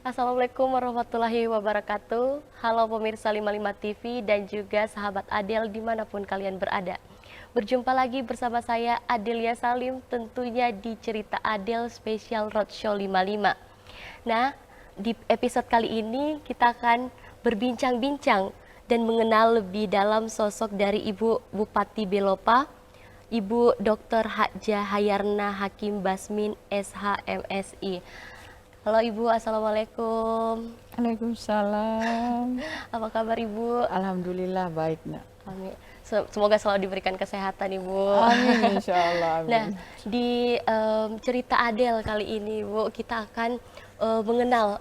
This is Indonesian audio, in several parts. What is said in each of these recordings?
Assalamualaikum warahmatullahi wabarakatuh. Halo pemirsa 55 TV dan juga sahabat Adel dimanapun kalian berada. Berjumpa lagi bersama saya Adelia Salim tentunya di Cerita Adel Spesial Roadshow 55. Nah, di episode kali ini kita akan berbincang-bincang dan mengenal lebih dalam sosok dari Ibu Bupati Belopa, Ibu Dr. Hajah Hayarna Hakim Basmin SHMSI. Halo Ibu, Assalamualaikum. Waalaikumsalam. Apa kabar Ibu? Alhamdulillah baik nak. Amin. Semoga selalu diberikan kesehatan Ibu. Amin insyaallah. Amin. Nah, di cerita Adel kali ini Ibu, kita akan mengenal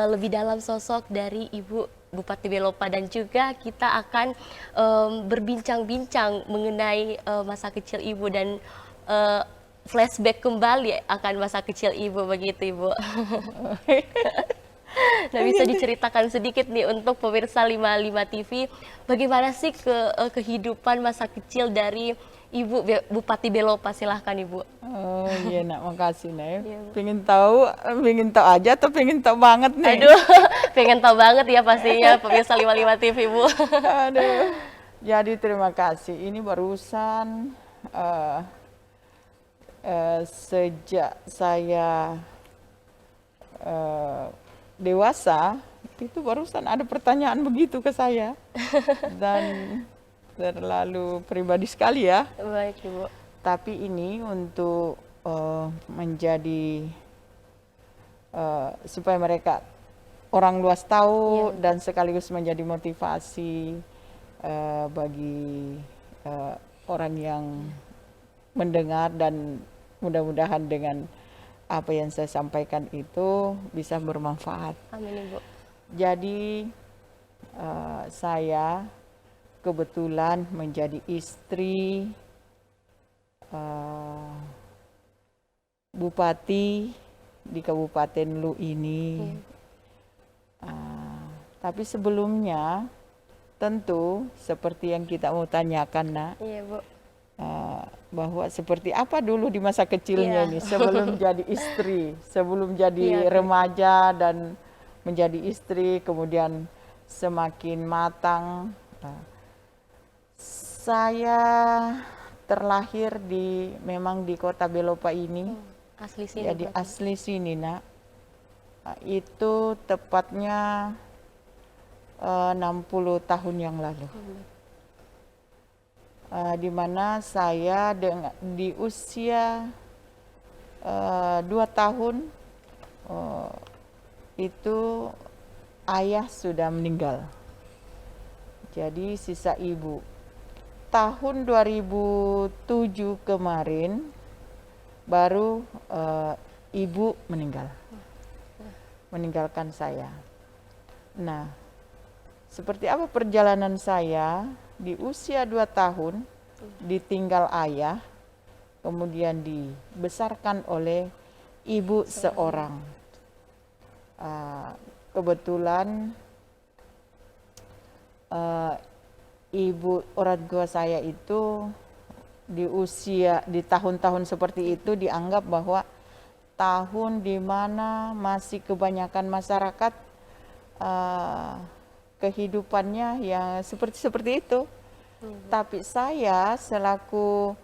lebih dalam sosok dari Ibu Bupati Belopa dan juga kita akan berbincang-bincang mengenai masa kecil Ibu dan flashback kembali akan masa kecil Ibu, begitu Ibu. Nah, bisa diceritakan sedikit nih untuk pemirsa 55 TV, bagaimana sih kehidupan masa kecil dari Ibu Bupati Belopa? Silahkan Ibu. Oh iya nak, makasih nak. Iya, Bu. Pengen tahu aja atau pengen tahu banget nih? Aduh, pengen tahu banget ya pastinya pemirsa 55 TV Bu. Aduh. Jadi terima kasih. Ini barusan sejak saya dewasa itu barusan ada pertanyaan begitu ke saya dan terlalu pribadi sekali ya. Baik Ibu. Tapi ini untuk menjadi supaya mereka orang luas tahu dan sekaligus menjadi motivasi bagi orang yang mendengar dan mudah-mudahan dengan apa yang saya sampaikan itu bisa bermanfaat. Amin Ibu. Jadi saya kebetulan menjadi istri bupati di Kabupaten Lu ini. Tapi sebelumnya tentu seperti yang kita mau tanyakan nak, Iya Bu. bahwa seperti apa dulu di masa kecilnya ini sebelum jadi istri, sebelum jadi remaja dan menjadi istri, kemudian semakin matang. Saya terlahir memang di kota Belopa ini. Asli sini. Jadi asli sini nak. Itu tepatnya 60 tahun yang lalu. Di mana saya di usia 2 tahun itu ayah sudah meninggal. Jadi sisa ibu. Tahun 2007 kemarin baru ibu meninggalkan saya. Nah, seperti apa perjalanan saya di usia 2 tahun ditinggal ayah, kemudian dibesarkan oleh ibu seorang. Kebetulan ibu orang tua saya itu di tahun-tahun seperti itu dianggap bahwa tahun di mana masih kebanyakan masyarakat kehidupannya yang seperti itu. Tapi saya selaku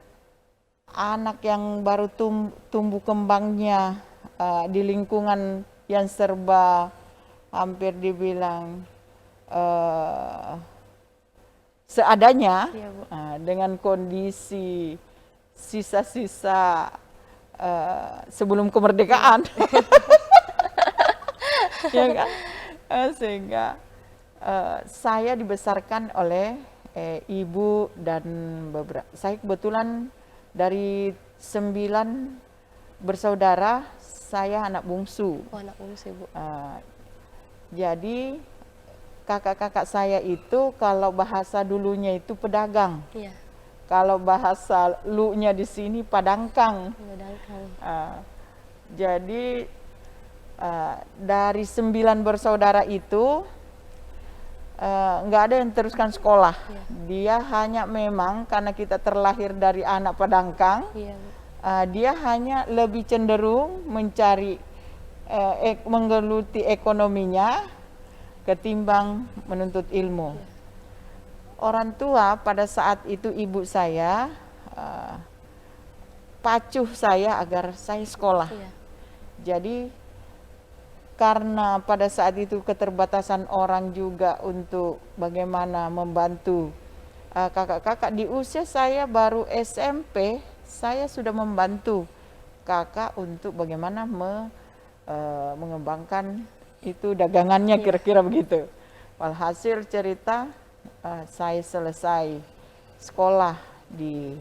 anak yang baru tumbuh kembangnya di lingkungan yang serba hampir dibilang seadanya, dengan kondisi sisa-sisa sebelum kemerdekaan. Ya kan? Sehingga saya dibesarkan oleh ibu dan saya kebetulan dari 9 bersaudara, saya anak bungsu. Oh, anak bungsu Bu. Jadi kakak-kakak saya itu kalau bahasa dulunya itu pedagang. Iya. Kalau bahasa lu-nya di sini padangkang. Padangkang. Jadi dari 9 bersaudara itu nggak ada yang teruskan sekolah. Dia hanya memang karena kita terlahir dari anak padangkang, dia hanya lebih cenderung mencari menggeluti ekonominya ketimbang menuntut ilmu. Orang tua pada saat itu ibu saya pacuh saya agar saya sekolah. Jadi karena pada saat itu keterbatasan orang juga untuk bagaimana membantu kakak-kakak di usia saya baru SMP, saya sudah membantu kakak untuk bagaimana mengembangkan itu dagangannya, kira-kira begitu. Walhasil cerita saya selesai sekolah di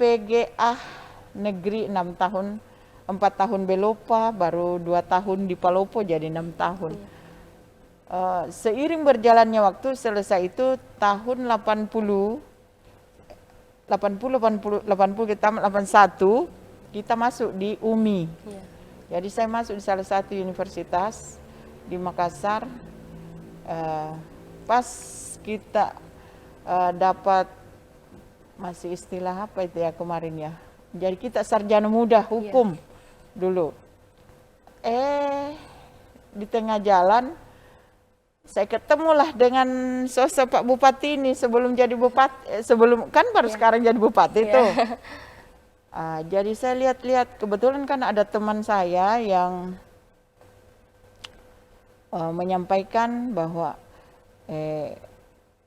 PGA Negeri 6 tahun, 4 tahun Belopa, baru 2 tahun di Palopo, jadi 6 tahun. Seiring berjalannya waktu, selesai itu tahun 80 kita 81, kita masuk di UMI. Jadi saya masuk di salah satu universitas di Makassar. Pas kita dapat, masih istilah apa itu ya kemarin ya, jadi kita sarjana muda hukum dulu. Di tengah jalan saya ketemulah dengan sosok Pak Bupati ini sebelum jadi bupati, sebelum kan baru sekarang jadi bupati itu. Jadi saya lihat-lihat, kebetulan kan ada teman saya yang menyampaikan bahwa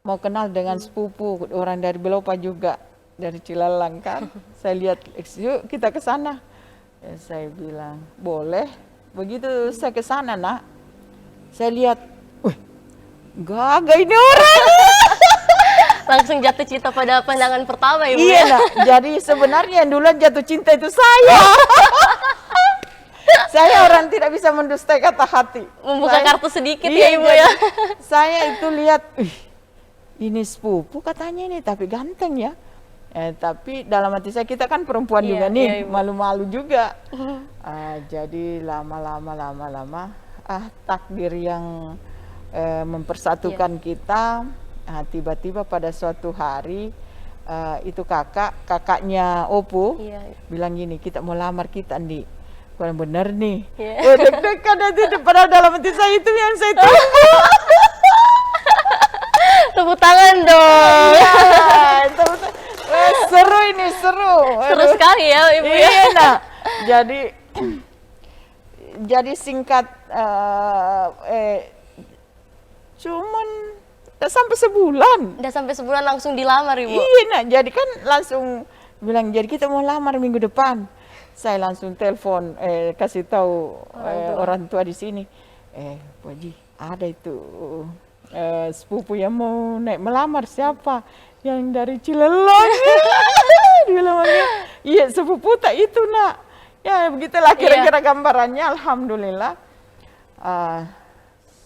mau kenal dengan sepupu orang dari Belopa juga, dari Cilalang kan. Saya lihat, yuk kita ke sana. Saya bilang, boleh. Begitu saya ke sana, nak, saya lihat, wih, gagah ini orang. Langsung jatuh cinta pada pandangan pertama, Ibu. Iya, nak. Jadi sebenarnya yang duluan jatuh cinta itu saya. Saya orang tidak bisa mendustai kata hati. Membuka kartu sedikit ya, Ibu ya. Saya itu lihat, ini sepupu katanya ini, tapi ganteng ya. Tapi dalam hati saya, kita kan perempuan juga nih, malu-malu juga. Jadi lama-lama takdir yang mempersatukan kita. Tiba-tiba pada suatu hari itu kakaknya Opo bilang gini, kita mau lamar kita Andi. Kurang bener nih. Deg-degan nanti, padahal dalam hati saya itu yang saya tunggu. Tepuk tangan dong. Seru ini, seru. Seru sekali ya, Ibu ya. Iya, nah. Jadi singkat, cuman udah sampai sebulan. Udah sampai sebulan langsung dilamar, Ibu. Iya, nah. Jadi kan langsung bilang, jadi kita mau lamar minggu depan. Saya langsung telepon, kasih tahu orang tua di sini. Pak Haji, ada itu sepupu yang mau naik melamar, siapa? Yang dari Cilelang. Bilangnya, iya sepupu tak itu, nak. Ya begitulah kira-kira gambarannya. Alhamdulillah.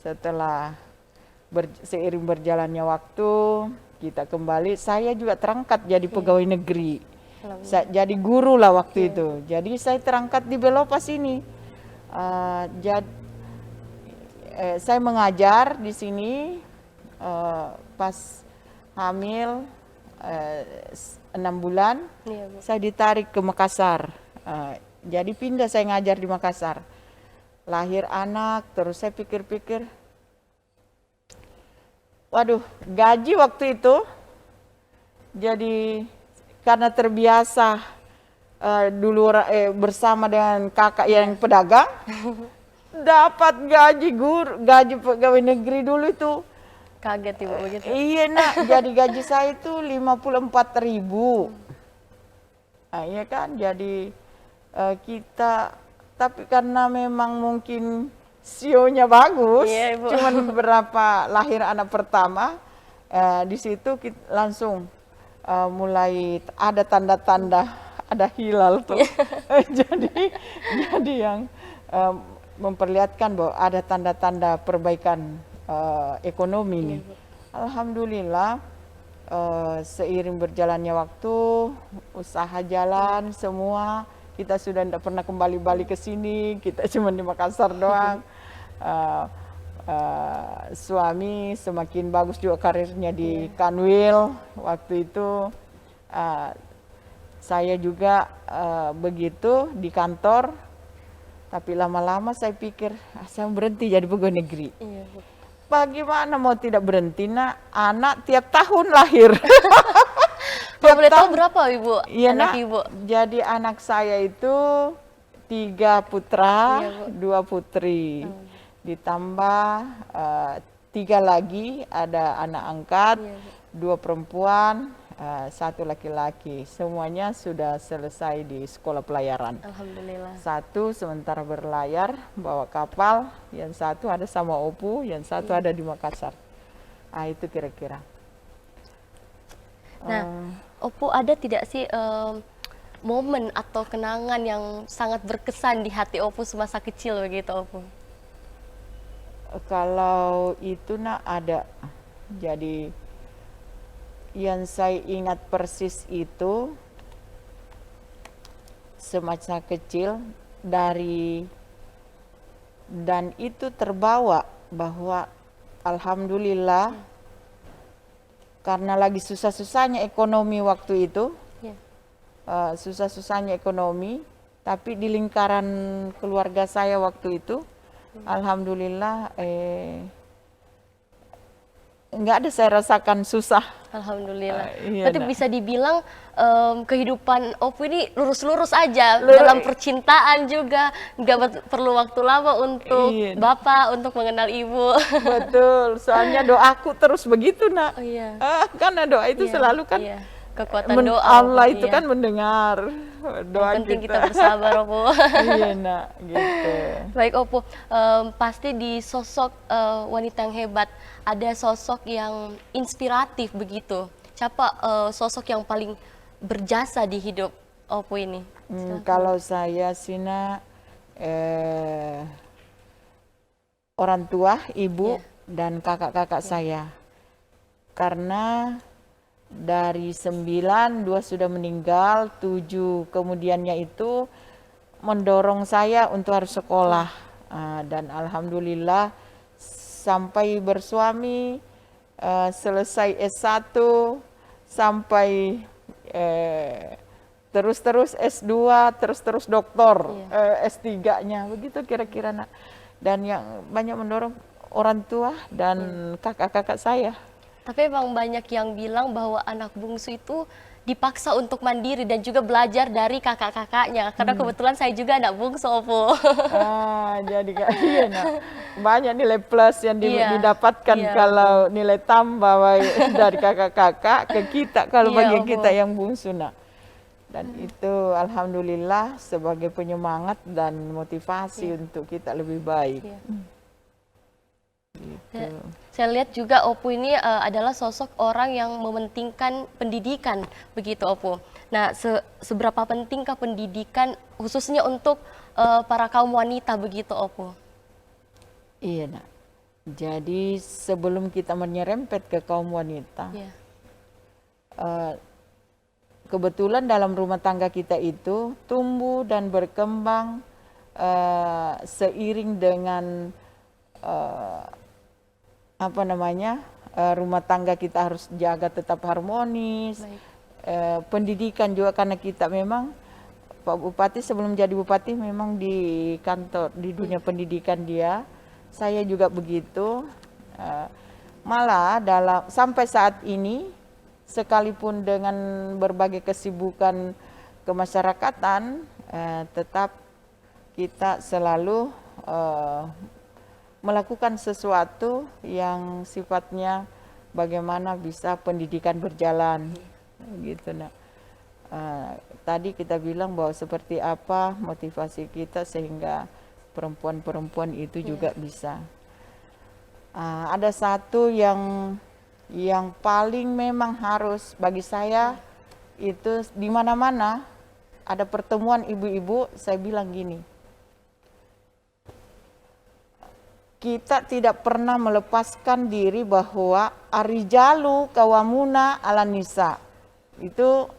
Setelah seiring berjalannya waktu, kita kembali. Saya juga terangkat jadi pegawai negeri. Jadi guru lah waktu itu. Jadi saya terangkat di Belopa sini. Saya mengajar di sini pas hamil 6 bulan. Saya ditarik ke Makassar. Jadi pindah, saya ngajar di Makassar. Lahir anak, terus saya pikir-pikir, waduh, gaji waktu itu jadi karena terbiasa dulu bersama dengan kakak yang pedagang, dapat gaji pegawai negeri dulu itu. Kaget Ibu begitu. Iya, nak. Jadi gaji saya itu 54.000. Iya kan, jadi kita, tapi karena memang mungkin sionya bagus, cuman beberapa lahir anak pertama, di situ kita langsung mulai ada tanda-tanda, ada hilal tuh. jadi yang memperlihatkan bahwa ada tanda-tanda perbaikan ekonomi nih. Alhamdulillah, seiring berjalannya waktu, usaha jalan semua, kita sudah tidak pernah kembali ke sini, kita cuma di Makassar doang. Suami semakin bagus juga karirnya di Kanwil waktu itu. Saya juga begitu di kantor. Tapi lama-lama saya pikir, saya berhenti jadi pegawai negeri. Iya, Bu. Bagaimana mau tidak berhenti, nak? Anak tiap tahun lahir. Kalau boleh tahu berapa Ibu Iya, anak nak. Ibu? Jadi anak saya itu 3 putra, Iya, Bu. 2 putri. Ditambah 3 lagi, ada anak angkat, Iya, Bu. 2 perempuan, 1 laki-laki. Semuanya sudah selesai di sekolah pelayaran. Alhamdulillah. 1 sementara berlayar, bawa kapal, yang 1 ada sama Opu, yang 1 ada di Makassar. Itu kira-kira. Nah, Opu ada tidak sih momen atau kenangan yang sangat berkesan di hati Opu semasa kecil begitu, Opu? Kalau itu nak ada. Jadi yang saya ingat persis itu semasa kecil dan itu terbawa bahwa alhamdulillah karena lagi susah-susahnya ekonomi waktu itu, Ya. susah-susahnya ekonomi, tapi di lingkaran keluarga saya waktu itu, alhamdulillah nggak ada saya rasakan susah. Alhamdulillah. Iya, Berarti nak. bisa dibilang kehidupan Opu ini lurus-lurus aja dalam percintaan juga, nggak perlu waktu lama untuk Iya, nak. Bapak untuk mengenal Ibu. Betul, soalnya doaku terus begitu, nak. Oh iya. Karena doa itu Iya, selalu kan iya. Kekuatan doa. Allah Opu, itu iya. kan mendengar doa Yang penting kita. kita bersabar, Opu. Iya, nak, gitu. Baik Opu, pasti di sosok wanita yang hebat ada sosok yang inspiratif begitu. Siapa sosok yang paling berjasa di hidup Opu ini? Kalau saya sih, nak, orang tua, ibu, Iya. dan kakak-kakak saya. Karena dari 9, 2 sudah meninggal, 7 kemudiannya itu mendorong saya untuk harus sekolah. Dan alhamdulillah sampai bersuami, selesai S1, sampai terus-terus S2, terus-terus doktor, S3-nya, begitu kira-kira, nak. Dan yang banyak mendorong orang tua dan kakak-kakak saya. Tapi emang banyak yang bilang bahwa anak bungsu itu dipaksa untuk mandiri dan juga belajar dari kakak-kakaknya. Karena kebetulan saya juga anak bungsu, Opu. Jadi iya, nak. Banyak nilai plus yang Iya, didapatkan iya, kalau nilai tambah dari kakak-kakak ke kita kalau Iya, bagi Opu. kita yang bungsu, nak. Dan itu alhamdulillah sebagai penyemangat dan motivasi untuk kita lebih baik. Iya. Gitu. Saya lihat juga Opu ini adalah sosok orang yang mementingkan pendidikan, begitu Opu. Nah, seberapa pentingkah pendidikan khususnya untuk para kaum wanita begitu Opu? Iya, nak. Jadi sebelum kita menyerempet ke kaum wanita, Iya. kebetulan dalam rumah tangga kita itu tumbuh dan berkembang seiring dengan rumah tangga kita harus jaga tetap harmonis. Baik. Pendidikan juga karena kita memang Pak Bupati sebelum jadi bupati memang di kantor di dunia pendidikan dia. Saya juga begitu. Malah sampai saat ini sekalipun dengan berbagai kesibukan kemasyarakatan, tetap kita selalu melakukan sesuatu yang sifatnya bagaimana bisa pendidikan berjalan, gitu, nak. Tadi kita bilang bahwa seperti apa motivasi kita sehingga perempuan-perempuan itu juga bisa. Ada satu yang paling memang harus bagi saya itu di mana-mana ada pertemuan ibu-ibu, saya bilang gini. Kita tidak pernah melepaskan diri bahwa arijalu kawamuna ala nisa. Itu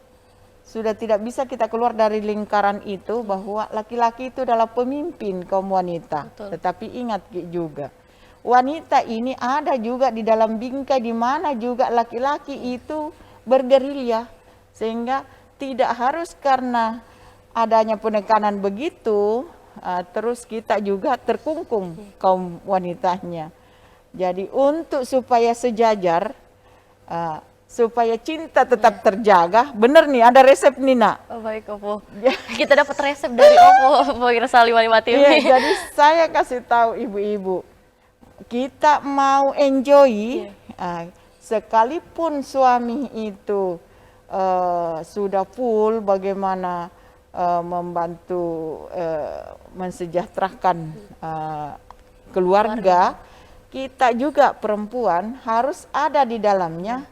sudah tidak bisa kita keluar dari lingkaran itu bahwa laki-laki itu adalah pemimpin kaum wanita. Betul. Tetapi ingat juga, wanita ini ada juga di dalam bingkai di mana juga laki-laki itu bergerilya. Sehingga tidak harus karena adanya penekanan begitu, terus kita juga terkungkung kaum wanitanya. Jadi untuk supaya sejajar, supaya cinta tetap terjaga, bener nih ada resep nih nak. Oh, baik Opo. Kita dapat resep dari Opo, Pemirsa 55 TV. Iya, jadi saya kasih tahu ibu-ibu, kita mau enjoy, sekalipun suami itu sudah full bagaimana membantu mensejahterakan keluarga, kita juga perempuan harus ada di dalamnya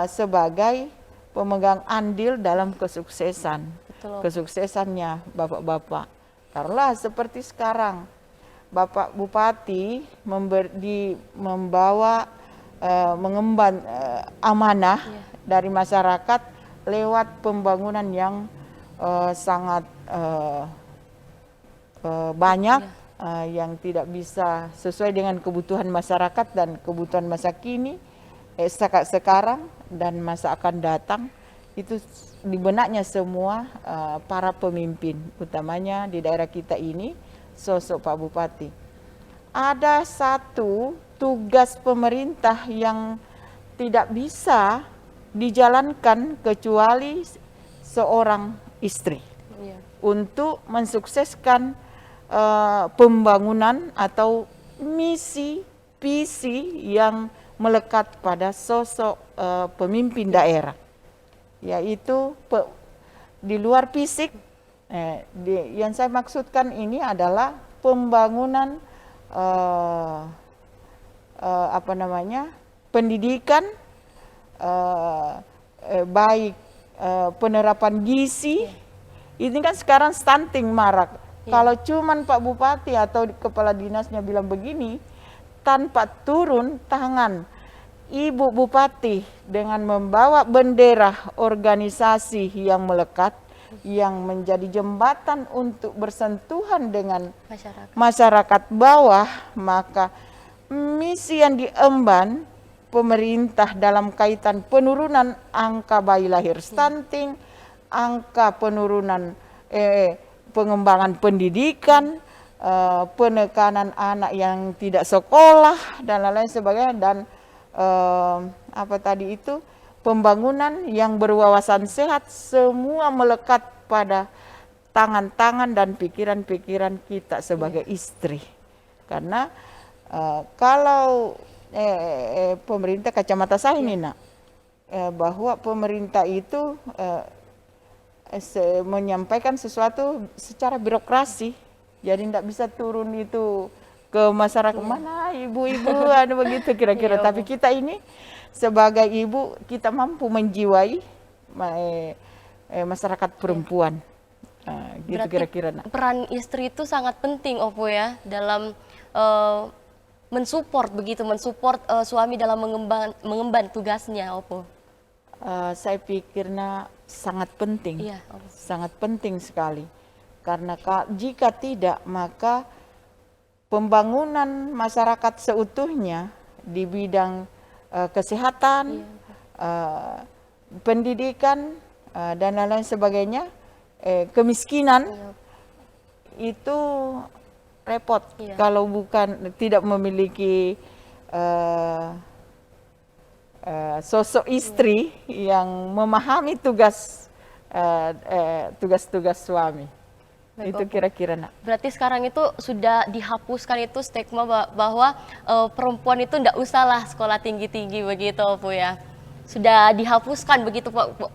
sebagai pemegang andil dalam kesuksesan. Betul. Kesuksesannya bapak-bapak. Taruhlah seperti sekarang, Bapak Bupati membawa mengemban amanah dari masyarakat lewat pembangunan yang sangat banyak, yang tidak bisa sesuai dengan kebutuhan masyarakat dan kebutuhan masa kini, sekarang dan masa akan datang. Itu di benaknya semua para pemimpin, utamanya di daerah kita ini, sosok Pak Bupati. Ada satu tugas pemerintah yang tidak bisa dijalankan kecuali seorang istri untuk mensukseskan pembangunan atau misi visi yang melekat pada sosok pemimpin daerah, yaitu di luar fisik. Yang saya maksudkan ini adalah pembangunan pendidikan, baik penerapan gizi. Ini kan sekarang stunting marak. Kalau cuman Pak Bupati atau kepala dinasnya bilang begini, tanpa turun tangan Ibu Bupati dengan membawa bendera organisasi yang melekat, yang menjadi jembatan untuk bersentuhan dengan masyarakat bawah, maka misi yang diemban pemerintah dalam kaitan penurunan angka bayi lahir stunting, angka penurunan pengembangan pendidikan, penekanan anak yang tidak sekolah dan lain-lain sebagainya, dan pembangunan yang berwawasan sehat, semua melekat pada tangan-tangan dan pikiran-pikiran kita sebagai istri. Karena kalau pemerintah, kacamata saya ini nak, bahwa pemerintah itu menyampaikan sesuatu secara birokrasi, jadi tidak bisa turun itu ke masyarakat, mana ibu-ibu ada begitu kira-kira. Tapi kita ini sebagai ibu, kita mampu menjiwai masyarakat perempuan. Gitu kira-kira. Peran istri itu sangat penting Opo ya, dalam mensupport suami dalam mengemban tugasnya Opo. Saya pikirnya sangat penting, sangat penting sekali. Karena jika tidak, maka pembangunan masyarakat seutuhnya di bidang kesehatan, pendidikan, dan lain-lain sebagainya, kemiskinan, itu repot kalau tidak memiliki sosok istri yang memahami tugas-tugas suami. Baik, itu kira-kira nak. Berarti sekarang itu sudah dihapuskan itu stigma bahwa perempuan itu tidak usahlah sekolah tinggi-tinggi begitu Bu ya. Sudah dihapuskan begitu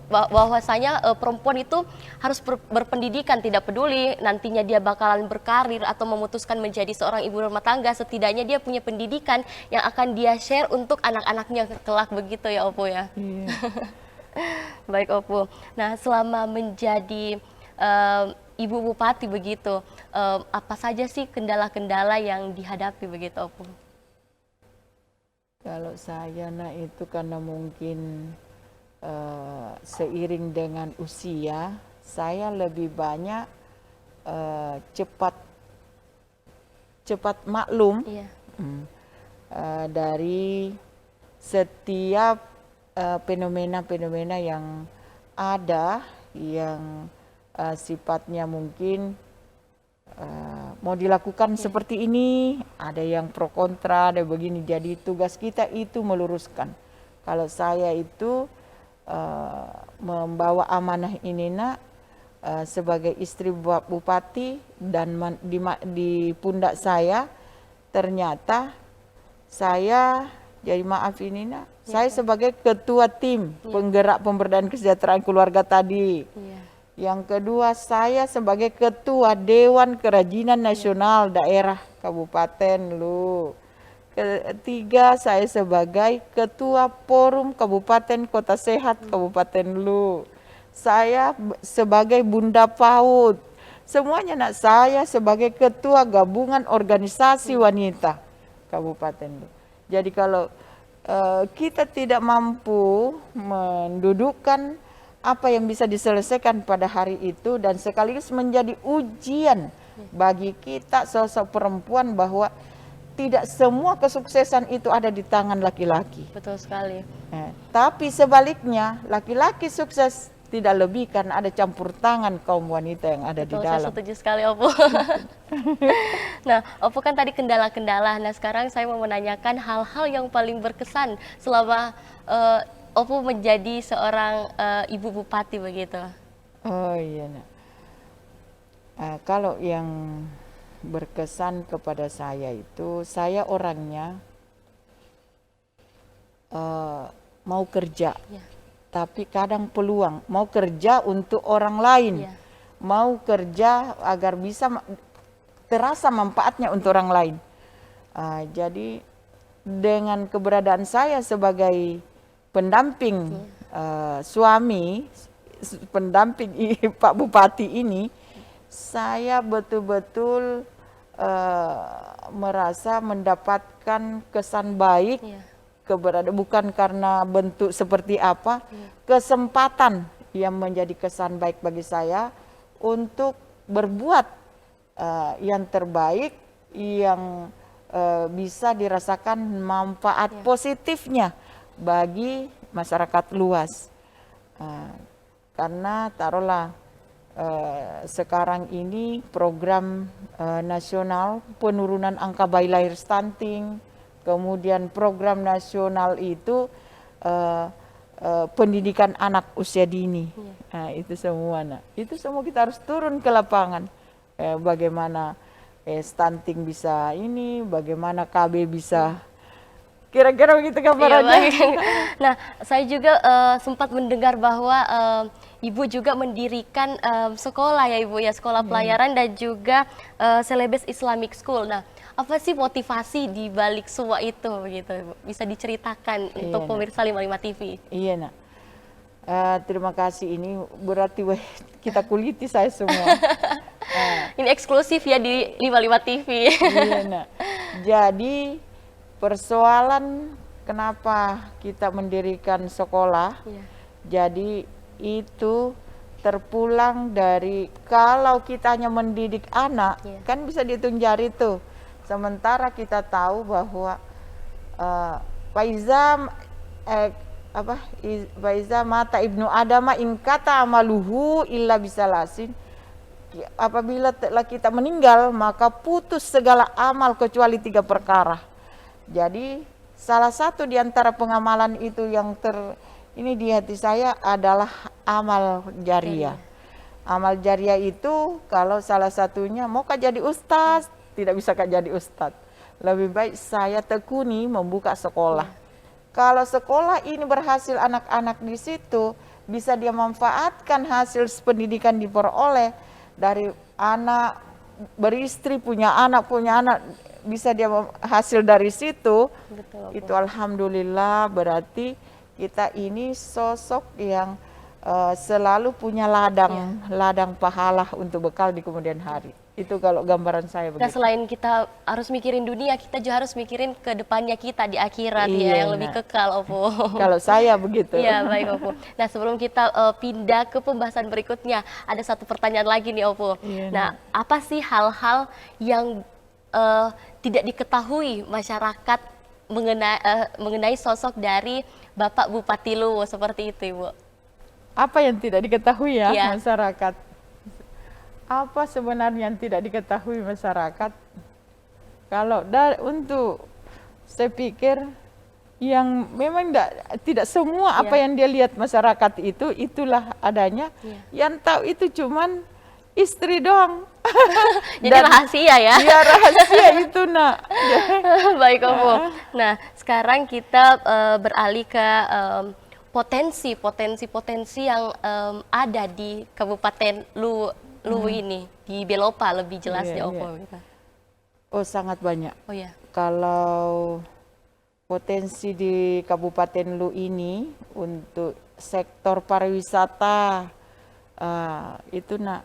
bahwasanya perempuan itu harus berpendidikan, tidak peduli nantinya dia bakalan berkarir atau memutuskan menjadi seorang ibu rumah tangga, setidaknya dia punya pendidikan yang akan dia share untuk anak-anaknya kelak begitu ya Opo ya. Baik Opo. Nah, selama menjadi Ibu Bupati begitu, apa saja sih kendala-kendala yang dihadapi begitu Opo? Kalau saya itu karena mungkin seiring dengan usia, saya lebih banyak cepat maklum dari setiap fenomena-fenomena yang ada, yang sifatnya mungkin mau dilakukan seperti ini, ada yang pro kontra, ada begini. Jadi tugas kita itu meluruskan. Kalau saya itu membawa amanah ini sebagai istri bupati, dan di pundak saya ternyata saya, jadi maaf ini saya sebagai ketua tim penggerak pemberdayaan kesejahteraan keluarga tadi. Yang kedua, saya sebagai ketua Dewan Kerajinan Nasional Daerah Kabupaten Lu. Ketiga, saya sebagai ketua Forum Kabupaten Kota Sehat Kabupaten Lu. Saya sebagai Bunda PAUD. Semuanya saya sebagai ketua gabungan organisasi wanita Kabupaten Lu. Jadi kalau kita tidak mampu mendudukkan apa yang bisa diselesaikan pada hari itu, dan sekaligus menjadi ujian bagi kita sosok perempuan bahwa tidak semua kesuksesan itu ada di tangan laki-laki. Betul sekali. Tapi sebaliknya, laki-laki sukses tidak lebih karena ada campur tangan kaum wanita yang ada di dalam. Saya setuju sekali, Opo. Nah, Opo kan tadi kendala-kendala. Nah, sekarang saya mau menanyakan hal-hal yang paling berkesan selama Opo menjadi seorang ibu bupati begitu. Oh iya. Kalau yang berkesan kepada saya itu, saya orangnya mau kerja, tapi kadang peluang mau kerja untuk orang lain, mau kerja agar bisa terasa manfaatnya untuk orang lain. Jadi dengan keberadaan saya sebagai pendamping suami, pendamping Pak Bupati ini, saya betul-betul merasa mendapatkan kesan baik. Bukan karena bentuk seperti apa, kesempatan yang menjadi kesan baik bagi saya untuk berbuat yang terbaik, yang bisa dirasakan manfaat positifnya bagi masyarakat luas. Karena taruhlah sekarang ini program nasional penurunan angka bayi lahir stunting, kemudian program nasional itu pendidikan anak usia dini. Itu semua, itu semua kita harus turun ke lapangan. Bagaimana stunting bisa ini, bagaimana KB bisa, kira-kira begitu gambarannya. Nah, saya juga sempat mendengar bahwa Ibu juga mendirikan sekolah ya Ibu ya, sekolah pelayaran dan juga Celebes Islamic School. Nah, apa sih motivasi di balik semua itu begitu Ibu? Bisa diceritakan untuk pemirsa 55 TV? Iya, terima kasih, ini berarti kita kuliti saya semua. Ini eksklusif ya di 55 TV. Iya, jadi persoalan kenapa kita mendirikan sekolah, jadi itu terpulang dari kalau kita hanya mendidik anak, kan bisa dihitung jari tuh. Sementara kita tahu bahwa Faiza mata ibnu Adama ingkata amaluhu illa bisalasin. Apabila telah kita meninggal, maka putus segala amal kecuali 3 perkara. Jadi salah satu di antara pengamalan itu yang ini di hati saya adalah amal jariah. Amal jariah itu kalau salah satunya mau jadi ustaz, tidak bisa jadi ustaz. Lebih baik saya tekuni membuka sekolah. Kalau sekolah ini berhasil, anak-anak di situ bisa dia manfaatkan hasil pendidikan diperoleh dari anak beristri, punya anak, bisa dia hasil dari situ. Betul, itu alhamdulillah, berarti kita ini sosok yang selalu punya ladang pahala untuk bekal di kemudian hari. Itu kalau gambaran saya begitu. Nah, selain kita harus mikirin dunia, kita juga harus mikirin ke depannya kita di akhirat yang lebih kekal, Opo. Kalau saya begitu. Iya, baik, Opo. Nah, sebelum kita pindah ke pembahasan berikutnya, ada satu pertanyaan lagi nih, Opo. Nah, apa sih hal-hal yang tidak diketahui masyarakat mengenai sosok dari Bapak Bupati Luwu seperti itu, Ibu? Apa yang tidak diketahui masyarakat? apa sebenarnya yang tidak diketahui masyarakat? Kalau untuk saya pikir yang memang tidak semua apa yang dia lihat masyarakat itulah adanya. Yang tahu itu cuman istri doang. Jadi rahasia ya? Iya, rahasia itu nak. Baik Ibu. Nah sekarang kita beralih ke potensi yang ada di Kabupaten Luwu ini, di Belopa lebih jelasnya Opo. Oh sangat banyak. Oh ya. Kalau potensi di Kabupaten Luwu ini untuk sektor pariwisata itu nak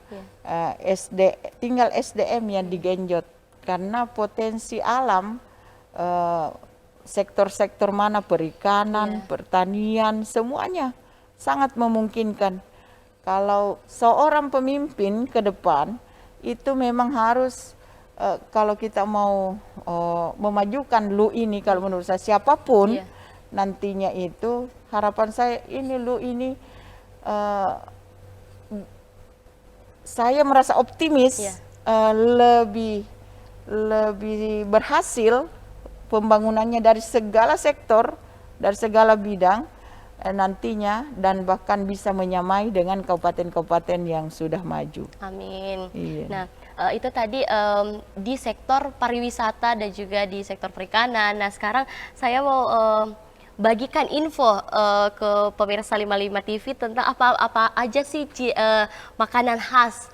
tinggal SDM yang digenjot, karena potensi alam sektor-sektor mana perikanan, pertanian, semuanya sangat memungkinkan. Kalau seorang pemimpin ke depan itu memang harus kalau kita mau memajukan Luwu ini, kalau menurut saya siapapun nantinya itu, harapan saya ini Luwu ini saya merasa optimis lebih berhasil pembangunannya dari segala sektor, dari segala bidang nantinya, dan bahkan bisa menyamai dengan kabupaten-kabupaten yang sudah maju. Amin. Iya. Nah, itu tadi di sektor pariwisata dan juga di sektor perikanan. Nah, sekarang saya mau bagikan info ke pemirsa 55 TV tentang apa aja sih makanan khas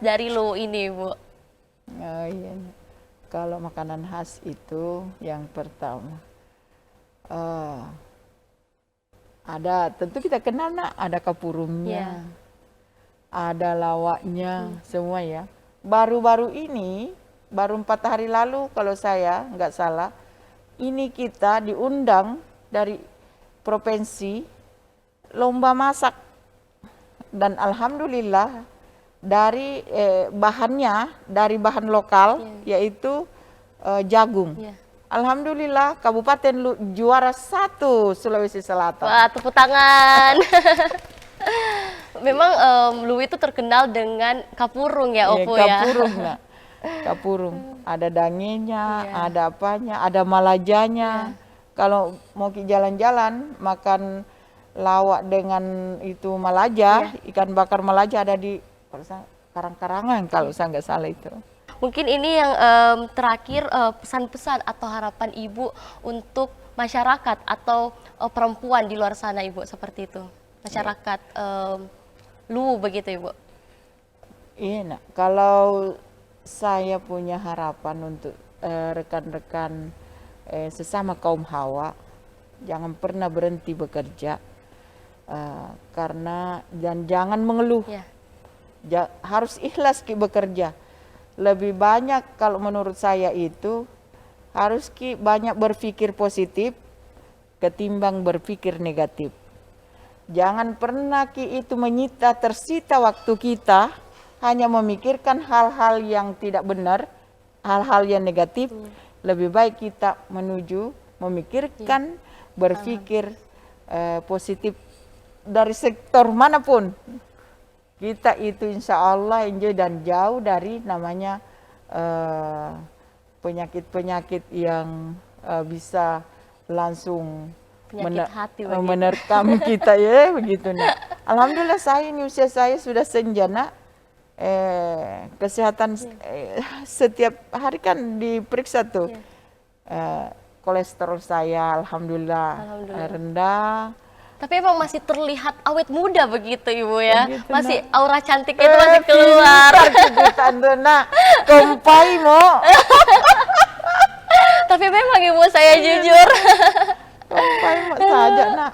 dari Luwu ini, Bu. Oh iya. Kalau makanan khas itu yang pertama ada, tentu kita kenal nak, ada kapurungnya, ada lawaknya, semua ya. Baru-baru ini, baru 4 hari lalu kalau saya nggak salah, ini kita diundang dari provinsi lomba masak, dan alhamdulillah dari bahannya dari bahan lokal yaitu jagung. Alhamdulillah Kabupaten Luwu juara 1 Sulawesi Selatan. Wah, tepuk tangan. Memang Luwu itu terkenal dengan kapurung ya, Opo ya. Kapurung, nah. Kapurung, ada dangenya, ada apanya, ada malajanya. Kalau mau jalan-jalan makan lawak dengan itu malaja, ikan bakar malaja ada di Karang-Karangan kalau saya nggak salah itu. Mungkin ini yang terakhir, pesan-pesan atau harapan Ibu untuk masyarakat atau perempuan di luar sana, Ibu, seperti itu. Masyarakat Luwu begitu, Ibu. Iya, nak. Kalau saya punya harapan untuk rekan-rekan sesama kaum hawa, jangan pernah berhenti bekerja, karena dan jangan mengeluh. Harus ikhlas bekerja. Lebih banyak kalau menurut saya itu harus banyak berpikir positif ketimbang berpikir negatif. Jangan pernah itu tersita waktu kita hanya memikirkan hal-hal yang tidak benar, hal-hal yang negatif. Lebih baik kita memikirkan, berpikir positif dari sektor manapun. Kita itu insya Allah enjoy dan jauh dari namanya penyakit-penyakit yang bisa langsung menerkam kita ya begitu. Nah, alhamdulillah saya ini usia saya sudah senjana, kesehatan setiap hari kan diperiksa tuh, kolesterol saya alhamdulillah rendah. Tapi emang masih terlihat awet muda begitu, Ibu ya. Begitu, masih aura cantiknya itu masih keluar. Kompai mo. Tapi memang Ibu, saya jujur. Kompai mo saja nak.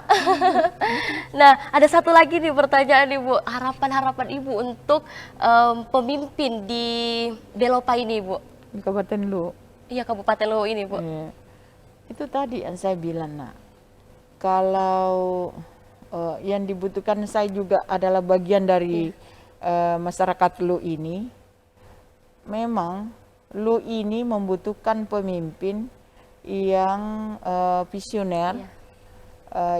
Nah, ada satu lagi nih pertanyaan Ibu. Harapan-harapan Ibu untuk pemimpin di Belopa ini, Ibu. Di Kabupaten Luwu. Iya, Kabupaten Luwu ini, Bu. Itu tadi yang saya bilang nak. Kalau yang dibutuhkan saya juga adalah bagian dari masyarakat Luwu ini. Memang Luwu ini membutuhkan pemimpin yang visioner,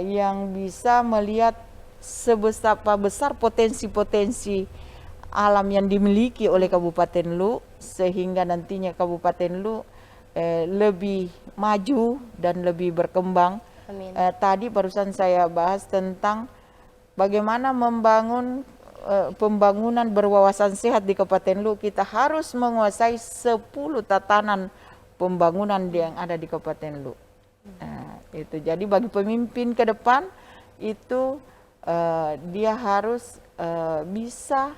yang bisa melihat seberapa besar potensi-potensi alam yang dimiliki oleh Kabupaten Lu, sehingga nantinya Kabupaten Lu lebih maju dan lebih berkembang. Amin. Tadi barusan saya bahas tentang bagaimana membangun pembangunan berwawasan sehat di Kabupaten Lu. Kita harus menguasai 10 tatanan pembangunan yang ada di Kabupaten Lu. Itu jadi bagi pemimpin ke depan itu dia harus bisa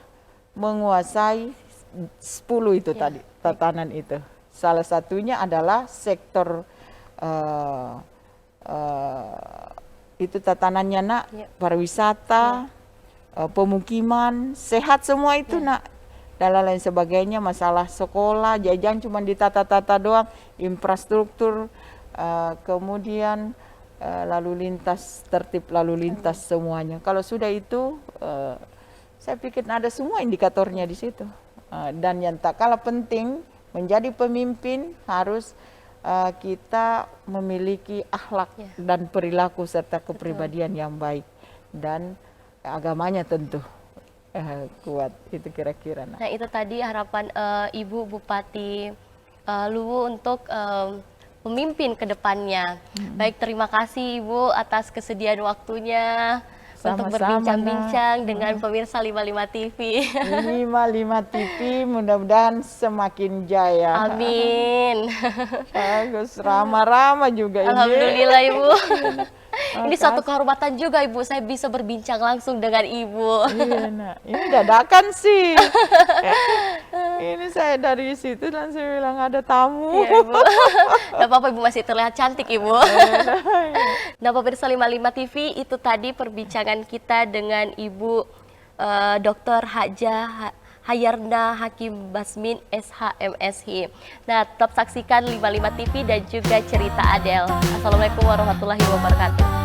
menguasai 10 itu tadi tatanan itu. Salah satunya adalah sektor itu tatanannya nak, pariwisata, pemukiman, sehat semua itu nak. Dan lain sebagainya, masalah sekolah, jajan cuma ditata-tata doang, infrastruktur, kemudian lalu lintas, tertib lalu lintas semuanya. Kalau sudah itu, saya pikir ada semua indikatornya di situ. Dan yang tak kalah penting, menjadi pemimpin harus kita memiliki akhlak dan perilaku serta kepribadian yang baik, dan agamanya tentu kuat. Itu kira-kira. Nah itu tadi harapan Ibu Bupati Luwu untuk pemimpin ke depannya. Baik, terima kasih Ibu atas kesediaan waktunya untuk berbincang-bincang dengan pemirsa 55 TV. 55 TV mudah-mudahan semakin jaya. Amin. Bagus, ramah-ramah juga ini. Alhamdulillah Ibu. Ini suatu kehormatan juga Ibu, saya bisa berbincang langsung dengan Ibu. Iya, nah. Ini dadakan sih. Ini saya dari situ dan saya bilang ada tamu. Iya Ibu. Gak apa-apa Ibu, masih terlihat cantik Ibu. Nah pemirsa 55 TV, itu tadi perbincangan kita dengan Ibu Dr. Hajah Hayarna Hakim Basmin SHMSI. Nah tetap saksikan 55 TV dan juga Cerita Adel. Assalamualaikum warahmatullahi wabarakatuh.